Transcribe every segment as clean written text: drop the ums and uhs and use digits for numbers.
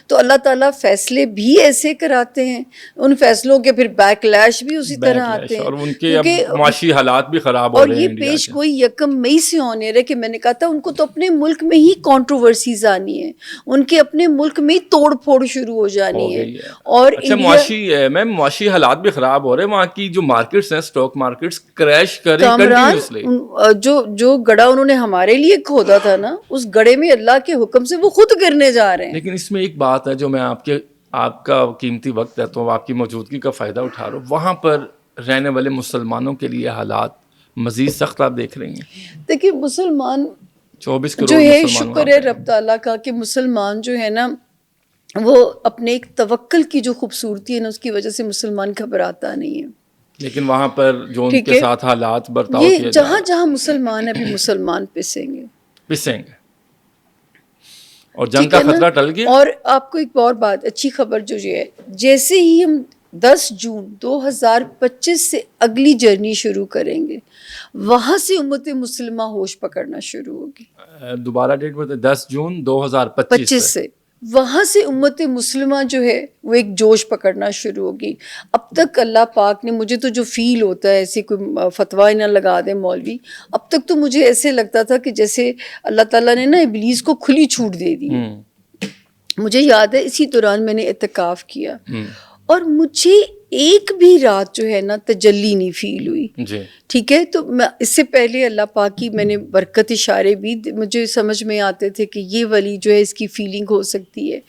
تو اللہ تعالیٰ فیصلے بھی ایسے کراتے ہیں, ان فیصلوں کے پھر بیک لیش بھی اسی طرح آتے ہیں, اور ان کے اب معاشی حالات بھی خراب ہو رہے ہیں. اور یہ پیش گوئی 1 مئی سے ہونے رہے کہ میں نے کہا تھا ان کو تو اپنے ملک میں ہی کنٹروورسیز آنی ہے, ان کے اپنے ملک میں ہی توڑ پھوڑ شروع ہو جانی ہے. اور اچھا معاشی حالات بھی خراب ہو رہے ہیں, وہاں کی جو مارکیٹس ہیں, اسٹاک مارکیٹس کریش کر رہی ہیں کنٹینیوسلی. جو گڑھا انہوں نے ہمارے لیے کھودا تھا نا, اس گڑھے میں اللہ کے حکم سے وہ خود گرنے جا رہے ہیں. لیکن اس میں ایک بات ہے جو میں آپ کا قیمتی وقت ہے تو آپ کی موجودگی کا فائدہ اٹھا رہا ہوں, وہاں پر رہنے والے مسلمانوں کے لیے حالات مزید سخت آپ دیکھ رہی ہیں. دیکھیے مسلمان 24 کروڑ جو ہے, مسلمان شکر ہے رب تعالیٰ کا کہ مسلمان جو ہے نا وہ اپنے ایک توکل کی جو خوبصورتی ہے نا اس کی وجہ سے مسلمان گھبراتا نہیں ہے. لیکن وہاں پر جو ان کے ساتھ حالات برتاؤ کیے یہ جہاں جہاں مسلمان ابھی مسلمان پسیں گے اور جنگ کا خطرہ ٹل گیا. اور آپ کو ایک اور بات اچھی خبر جو یہ ہے, جیسے ہی ہم 10 جون 2025 سے اگلی جرنی شروع کریں گے, وہاں سے امت مسلمہ ہوش پکڑنا شروع ہوگی. دوبارہ ڈیٹ بتائیں. 10 جون 2025 سے وہاں سے امت مسلمہ جو ہے وہ ایک جوش پکڑنا شروع ہوگی. اب تک اللہ پاک نے, مجھے تو جو فیل ہوتا ہے, ایسی کوئی فتویٰ نہ لگا دے مولوی, اب تک تو مجھے ایسے لگتا تھا کہ جیسے اللہ تعالیٰ نے نا ابلیس کو کھلی چھوٹ دے دی. مجھے یاد ہے اسی دوران میں نے اعتکاف کیا اور مجھے ایک بھی رات جو ہے نا تجلی نہیں فیل ہوئی. ٹھیک ہے, تو میں اس سے پہلے اللہ پاک کی میں نے برکت اشارے بھی مجھے سمجھ میں آتے تھے کہ یہ ولی جو ہے اس کی فیلنگ ہو سکتی ہے.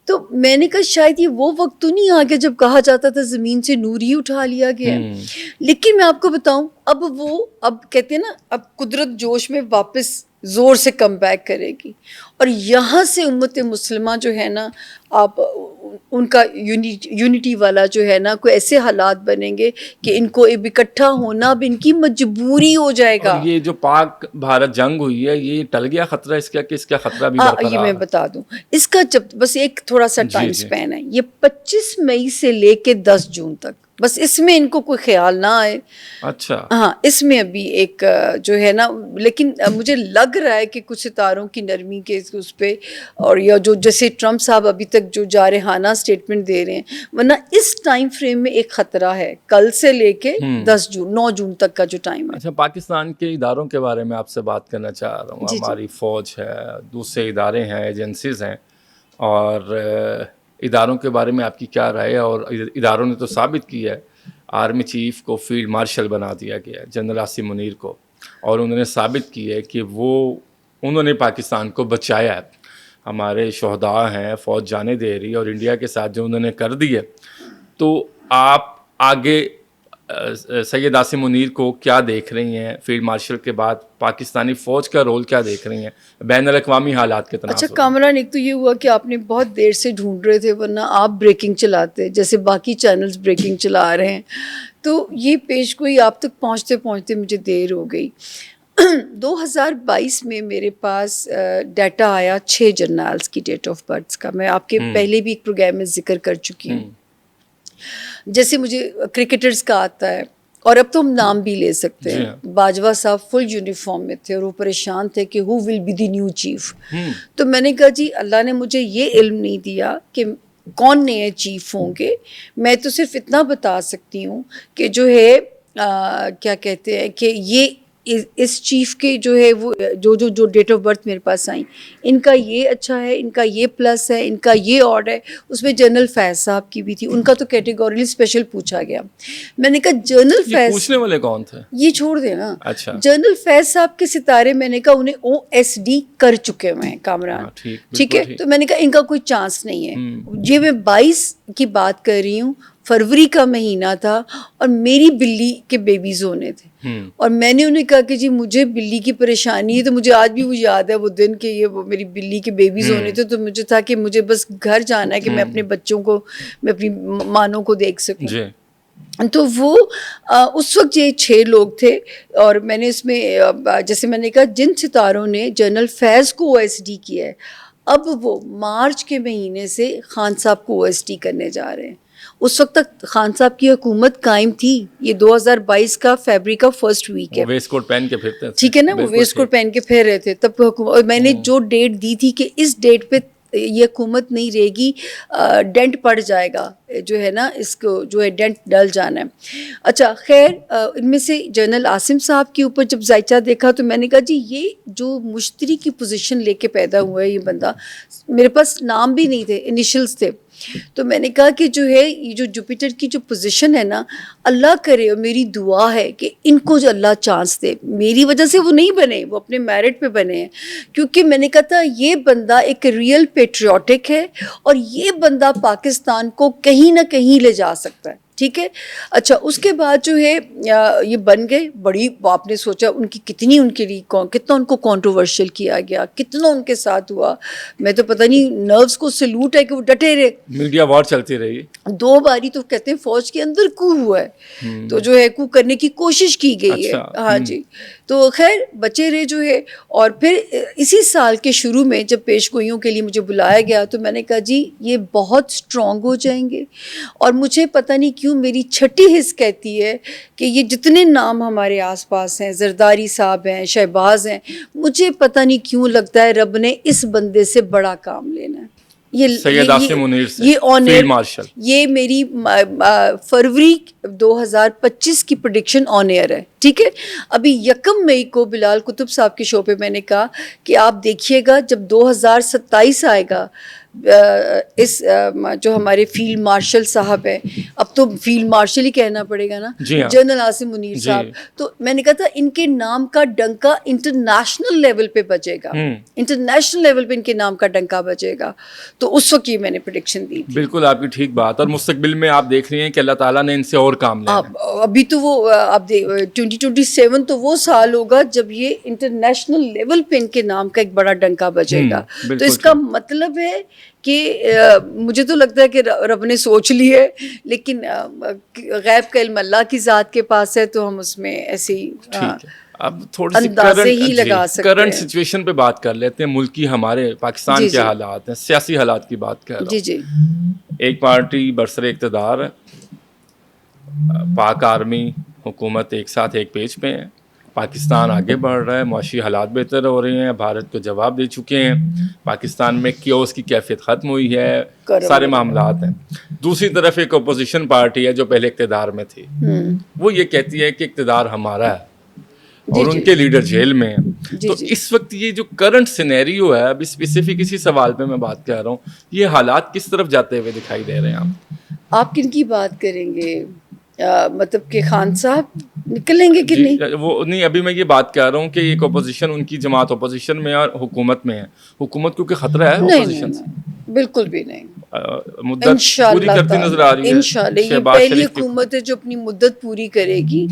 تو میں نے کہا شاید یہ وہ وقت تو نہیں آ گیا جب کہا جاتا تھا زمین سے نور ہی اٹھا لیا گیا ہے. لیکن میں آپ کو بتاؤں, اب کہتے ہیں نا, اب قدرت جوش میں واپس زور سے کم بیک کرے گی, اور یہاں سے امت مسلمہ جو ہے نا, آپ ان کا یونٹی والا جو ہے نا, کوئی ایسے حالات بنیں گے کہ ان کو اکٹھا ہونا اب ان کی مجبوری ہو جائے گا. اور یہ جو پاک بھارت جنگ ہوئی ہے, یہ ٹل گیا خطرہ اس کا, کہ اس کا خطرہ بھی برقرار ہے؟ یہ میں بتا دوں, اس کا جب بس ایک تھوڑا سا ٹائم سپین ہے, یہ 25 مئی سے لے کے 10 جون تک, بس اس میں ان کو کوئی خیال نہ آئے. اچھا ہاں, اس میں ابھی ایک جو ہے نا, لیکن مجھے لگ رہا ہے کہ کچھ ستاروں کی نرمی کے اس پہ, اور یا جو جیسے ٹرمپ صاحب ابھی تک جو جارحانہ سٹیٹمنٹ دے رہے ہیں, ورنہ اس ٹائم فریم میں ایک خطرہ ہے کل سے لے کے 9 جون تک کا جو ٹائم ہے. اچھا, پاکستان کے اداروں کے بارے میں آپ سے بات کرنا چاہ رہا ہوں. ہماری فوج ہے, دوسرے ادارے ہیں, ایجنسیز ہیں, اور اداروں کے بارے میں آپ کی کیا رائے ہے؟ اور اداروں نے تو ثابت کیا ہے, آرمی چیف کو فیلڈ مارشل بنا دیا گیا ہے, جنرل عاصم منیر کو, اور انہوں نے ثابت کیا ہے کہ انہوں نے پاکستان کو بچایا ہے. ہمارے شہداء ہیں, فوج جانے دے رہی ہے, اور انڈیا کے ساتھ جو انہوں نے کر دی ہے, تو آپ آگے سید عاصم منیر کو کیا دیکھ رہی ہیں فیلڈ مارشل کے بعد؟ پاکستانی فوج کا رول کیا دیکھ رہی ہیں بین الاقوامی حالات کے تناظر؟ اچھا کامران, ایک تو یہ ہوا کہ آپ نے بہت دیر سے ڈھونڈ رہے تھے, ورنہ آپ بریکنگ چلاتے جیسے باقی چینلز بریکنگ چلا رہے ہیں, تو یہ پیش گوئی آپ تک پہنچتے پہنچتے مجھے دیر ہو گئی. 2022 میں میرے پاس ڈیٹا آیا 6 جرنلز کی ڈیٹ آف برتھس کا. میں آپ کے پہلے بھی ایک پروگرام میں ذکر کر چکی ہوں. جیسے مجھے کرکٹرز کا آتا ہے, اور اب تو ہم نام بھی لے سکتے ہیں. باجوہ صاحب فل یونیفارم میں تھے اور وہ پریشان تھے کہ who will be the new chief. تو میں نے کہا جی اللہ نے مجھے یہ علم نہیں دیا کہ کون نئے چیف ہوں گے, میں تو صرف اتنا بتا سکتی ہوں کہ جو ہے کیا کہتے ہیں کہ یہ اس چیف کے جو ہے وہ جو ڈیٹ آف برتھ میرے پاس آئیں, ان کا یہ اچھا ہے, ان کا یہ پلس ہے, ان کا یہ آڈ ہے. اس میں جنرل فیض صاحب کی بھی تھی, ان کا تو کیٹیگوریلی اسپیشل پوچھا گیا. میں نے کہا جنرل فیض, پوچھنے والے کون تھے یہ چھوڑ دیں نا. اچھا, جنرل فیض صاحب کے ستارے میں نے کہا انہیں OSD کر چکے ہوئے ہیں کامران, ٹھیک ہے, تو میں نے کہا ان کا کوئی چانس نہیں ہے. یہ میں 22 کی بات کر رہی ہوں, فروری کا مہینہ تھا, اور میری بلی کے بیبیز ہونے تھے, اور میں نے انہیں کہا کہ جی مجھے بلی کی پریشانی ہے. تو مجھے آج بھی وہ یاد ہے وہ دن کہ یہ وہ میری بلی کے بیبیز ہونے تھے, تو مجھے تھا کہ مجھے بس گھر جانا ہے کہ میں اپنے بچوں کو, میں اپنی مانوں کو دیکھ سکوں. تو وہ اس وقت یہ 6 لوگ تھے, اور میں نے اس میں جیسے میں نے کہا جن ستاروں نے جنرل فیض کو OSD کیا ہے, اب وہ مارچ کے مہینے سے خان صاحب کو OSD کرنے جا رہے ہیں. اس وقت تک خان صاحب کی حکومت قائم تھی. یہ 2022 کا فیبری کا فرسٹ ویک ہے. ویسٹ کوٹ پہن کے پھرتے ہیں, ٹھیک ہے نا, وہ ویسٹ کوٹ پہن کے پھر رہے تھے تب حکومت. اور میں نے جو ڈیٹ دی تھی کہ اس ڈیٹ پہ یہ حکومت نہیں رہے گی, ڈینٹ پڑ جائے گا جو ہے نا, اس کو جو ہے ڈینٹ ڈل جانا ہے. اچھا خیر, ان میں سے جنرل عاصم صاحب کے اوپر جب ذائچہ دیکھا تو میں نے کہا جی یہ جو مشتری کی پوزیشن لے کے پیدا ہوا ہے یہ بندہ, میرے پاس نام بھی نہیں تھے, انیشلز تھے, تو میں نے کہا کہ جو ہے یہ جو جوپیٹر کی جو پوزیشن ہے نا, اللہ کرے, اور میری دعا ہے کہ ان کو جو اللہ چانس دے. میری وجہ سے وہ نہیں بنے, وہ اپنے میرٹ پہ بنے ہیں, کیونکہ میں نے کہا تھا یہ بندہ ایک ریئل پیٹریوٹک ہے اور یہ بندہ پاکستان کو کہیں نہ کہیں لے جا سکتا ہے. ٹھیک ہے. اچھا اس کے بعد جو ہے یہ بن گئے, بڑی آپ نے سوچا ان کی کتنی, ان کے لیے کتنا ان کو کنٹروورشل کیا گیا, کتنا ان کے ساتھ ہوا, میں تو پتہ نہیں, نروز کو سلوٹ ہے کہ وہ ڈٹے رہے. میڈیا وار چلتی رہی 2 باری تو کہتے ہیں فوج کے اندر کو ہوا ہے, تو جو ہے کو کرنے کی کوشش کی گئی ہے. ہاں جی, تو خیر بچے رہے جو ہے. اور پھر اسی سال کے شروع میں جب پیش گوئیوں کے لیے مجھے بلایا گیا تو میں نے کہا جی یہ بہت اسٹرانگ ہو جائیں گے, اور مجھے پتہ نہیں کیوں میری چھٹی حص کہتی ہے کہ یہ جتنے نام ہمارے آس پاس ہیں, زرداری صاحب ہیں, شہباز ہیں, مجھے پتہ نہیں کیوں لگتا ہے رب نے اس بندے سے بڑا کام لینا ہے. سید عاصم منیر سے, یہ فیلڈ مارشل, یہ میری فروری 2025 کی پریڈکشن آن ایئر ہے. ٹھیک ہے. ابھی 1 مئی کو بلال قطب صاحب کے شو پہ میں نے کہا کہ آپ دیکھیے گا جب 2027 آئے گا, اس جو ہمارے فیلڈ مارشل صاحب ہیں, اب تو فیلڈ مارشل ہی کہنا پڑے گا نا, جنرل عاصم منیر صاحب, تو میں نے کہا تھا ان کے نام کا ڈنکا انٹرنیشنل لیول پہ بجے گا, انٹرنیشنل لیول پہ ان کے نام کا ڈنکا بجے گا. تو اس وقت یہ میں نے پریڈکشن دی. بالکل آپ کی ٹھیک بات, اور مستقبل میں آپ دیکھ رہی ہیں کہ اللہ تعالیٰ نے ان سے اور کام لیا. ابھی تو وہ اب 2027 تو وہ سال ہوگا جب یہ انٹرنیشنل لیول پہ ان کے نام کا ایک بڑا ڈنکا بجے گا. تو اس کا مطلب ہے کہ مجھے تو لگتا ہے کہ رب نے سوچ لی ہے, لیکن غیب کا علم اللہ کی ذات کے پاس ہے, تو ہم اس میں ایسے ہی اب تھوڑی سی کرنٹ سچویشن پہ بات کر لیتے ہیں. ملکی ہمارے پاکستان کے حالات ہیں, سیاسی حالات کی بات کر رہا ہوں. جی. ایک پارٹی برسر اقتدار ہے, پاک آرمی حکومت ایک ساتھ ایک پیج پہ ہیں, پاکستان آگے بڑھ رہا ہے, معاشی حالات بہتر ہو رہے ہیں, بھارت کو جواب دے چکے ہیں, پاکستان میں کیوس کی کیفیت ختم ہوئی ہے, سارے معاملات ہیں. دوسری طرف ایک اپوزیشن پارٹی ہے جو پہلے اقتدار میں تھی, وہ یہ کہتی ہے کہ اقتدار ہمارا ہے اور ان کے لیڈر جیل میں ہیں. تو اس وقت یہ جو کرنٹ سینیریو ہے, اب اسپیسیفک اسی سوال پہ میں بات کر رہا ہوں, یہ حالات کس طرف جاتے ہوئے دکھائی دے رہے ہیں آپ کن کی بات کریں گے, مطلب کہ خان صاحب نکلیں گے کہ نہیں؟ وہ نہیں, ابھی میں یہ بات کر رہا ہوں کہ ایک اپوزیشن, ان کی جماعت اپوزیشن میں اور حکومت میں ہے. حکومت کیونکہ خطرہ ہے اپوزیشن سے, بالکل بھی نہیں. مدت پوری کرتی نظر آ رہی ہے. انشاءاللہ یہ پہلی حکومت ہے جو اپنی مدت پوری کرے گی.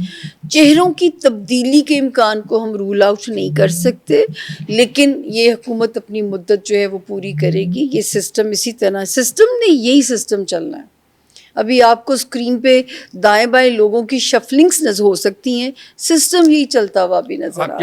چہروں کی تبدیلی کے امکان کو ہم رول آؤٹ نہیں کر سکتے, لیکن یہ حکومت اپنی مدت جو ہے وہ پوری کرے گی. یہ سسٹم اسی طرح, سسٹم نہیں, یہی سسٹم چلنا ہے. ابھی آپ کو اسکرین پہ دائیں بائیں لوگوں کی شفلنگس نظر ہو سکتی ہیں, سسٹم یہی چلتا ہوا بھی نظر آ رہا ہے.